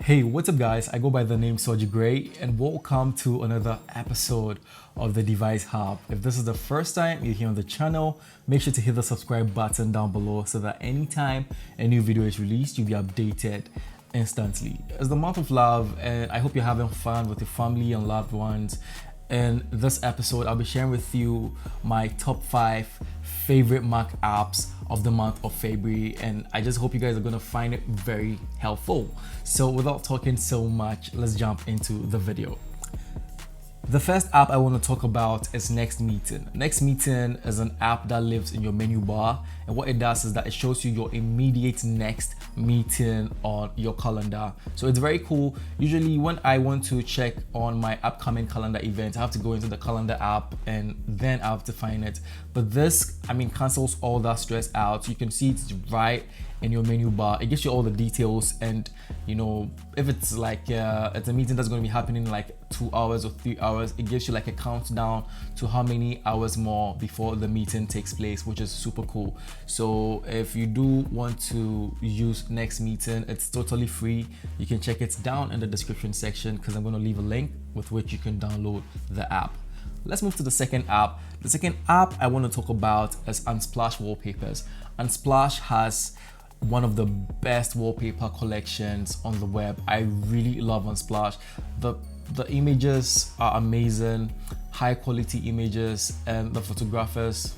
Hey, what's up guys? I go by the name Soji Gray and welcome to another episode of the Device Hub. If this is the first time you're here on the channel, make sure to hit the subscribe button down below so that anytime a new video is released, you'll be updated instantly. It's the month of love and I hope you're having fun with your family and loved ones. In this episode, I'll be sharing with you my top 5 favorite Mac apps of the month of February, and I just hope you guys are gonna find it very helpful. So without talking so much, let's jump into the video. The first app I want to talk about is Next Meeting. Next Meeting is an app that lives in your menu bar, and what it does is that it shows you your immediate next meeting on your calendar. So it's very cool. Usually when I want to check on my upcoming calendar event, I have to go into the calendar app and then I have to find it. But this, cancels all that stress out. So you can see it's right in your menu bar. It gives you all the details, and if it's like it's a meeting that's going to be happening in like 2 hours or 3 hours, it gives you like a countdown to how many hours more before the meeting takes place, which is super cool. So if you do want to use Next Meeting, it's totally free. You can check it down in the description section because I'm going to leave a link with which you can download the app. Let's move to the second app. The second app I want to talk about is Unsplash Wallpapers. Unsplash has one of the best wallpaper collections on the web. I really love Unsplash. The images are amazing, high quality images, and the photographers,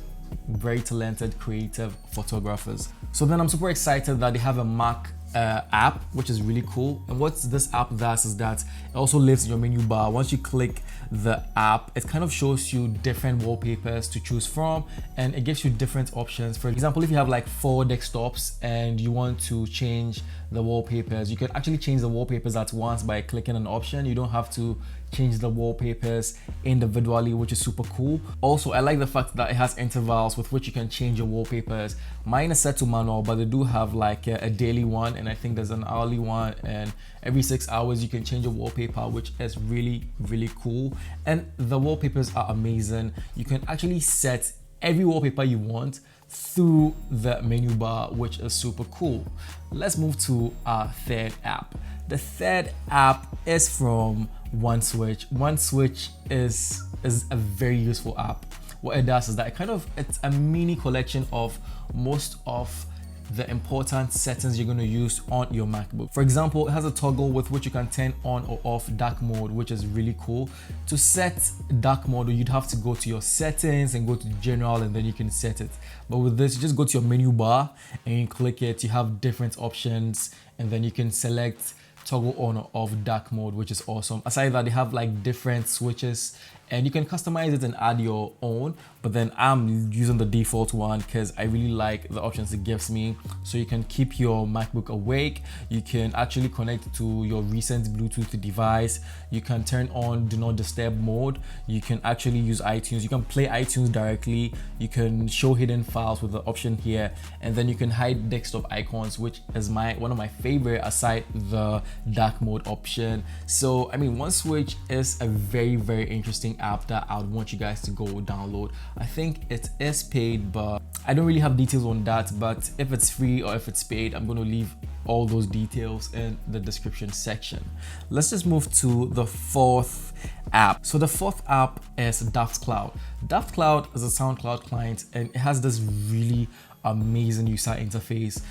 very talented, creative photographers. So then I'm super excited that they have a Mac app, which is really cool. And what this app does is that it also lives in your menu bar. Once you click the app, it kind of shows you different wallpapers to choose from, and it gives you different options. For example, if you have like 4 desktops and you want to change the wallpapers, you can actually change the wallpapers at once by clicking an option. You don't have to change the wallpapers individually, which is super cool. Also, I like the fact that it has intervals with which you can change your wallpapers. Mine is set to manual, but they do have like a daily one, and I think there's an hourly one, and every 6 hours you can change your wallpaper, which is really cool. And the wallpapers are amazing. You can actually set every wallpaper you want through the menu bar, which is super cool. Let's move to our third app. The third app is from OneSwitch. OneSwitch is a very useful app. What it does is that it's a mini collection of most of the important settings you're going to use on your MacBook. For example, it has a toggle with which you can turn on or off dark mode, which is really cool. To set dark mode, you'd have to go to your settings and go to general, and then you can set it. But with this, you just go to your menu bar and you click it. You have different options, and then you can select toggle on or off dark mode, which is awesome. Aside that, they have like different switches and you can customize it and add your own, but then I'm using the default one because I really like the options it gives me. So you can keep your MacBook awake, you can actually connect it to your recent Bluetooth device, you can turn on do not disturb mode, you can actually use iTunes, you can play iTunes directly, you can show hidden files with the option here, and then you can hide desktop icons, which is one of my favorite aside the dark mode option. So OneSwitch is a very interesting app that I would want you guys to go download. I think it is paid, but I don't really have details on that. But if it's free or if it's paid, I'm going to leave all those details in the description section. Let's just move to the fourth app. So the fourth app is DrCloud. DrCloud is a SoundCloud client, and it has this really amazing user interface.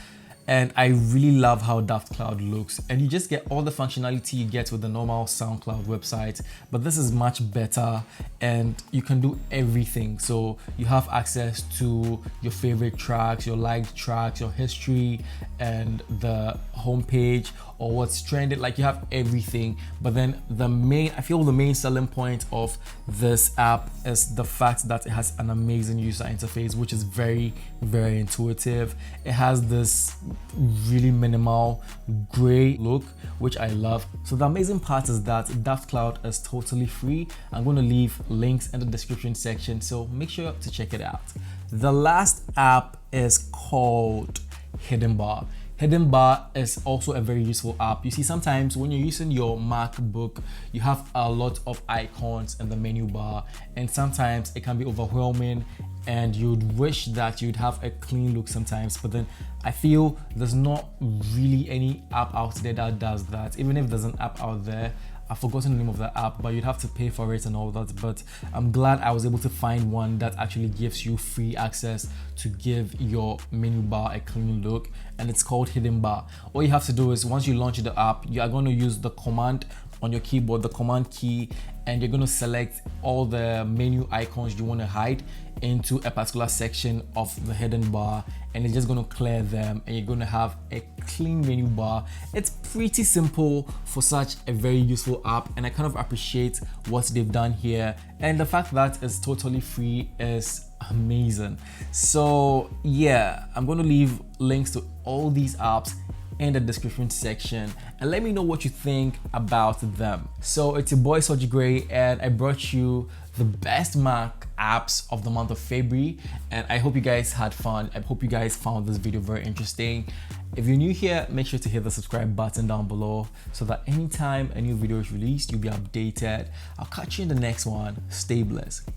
And I really love how DrCloud looks, and you just get all the functionality you get with the normal SoundCloud website, but this is much better and you can do everything. So you have access to your favorite tracks, your liked tracks, your history, and the homepage or what's trending. Like, you have everything. But then I feel the main selling point of this app is the fact that it has an amazing user interface, which is very intuitive. It has this really minimal gray look, which I love. So the amazing part is that DrCloud is totally free. I'm going to leave links in the description section, so make sure to check it out. The last app is called HiddenBar. HiddenBar is also a very useful app. You see, sometimes when you're using your MacBook, you have a lot of icons in the menu bar, and sometimes it can be overwhelming and you'd wish that you'd have a clean look sometimes, but then I feel there's not really any app out there that does that. Even if there's an app out there, I've forgotten the name of that app, but you'd have to pay for it and all that. But I'm glad I was able to find one that actually gives you free access to give your menu bar a clean look, and it's called HiddenBar. All you have to do is, once you launch the app, you are going to use the command on your keyboard, the command key, and you're going to select all the menu icons you want to hide into a particular section of the hidden bar, and it's just going to clear them, and you're going to have a clean menu bar. It's pretty simple for such a very useful app, and I kind of appreciate what they've done here, and the fact that it's totally free is amazing. So yeah, I'm going to leave links to all these apps in the description section, and let me know what you think about them. So it's your boy Soji Gray, and I brought you the best Mac apps of the month of February, and I hope you guys had fun. I hope you guys found this video very interesting. If you're new here, make sure to hit the subscribe button down below so that anytime a new video is released, you'll be updated. I'll catch you in the next one. Stay blessed.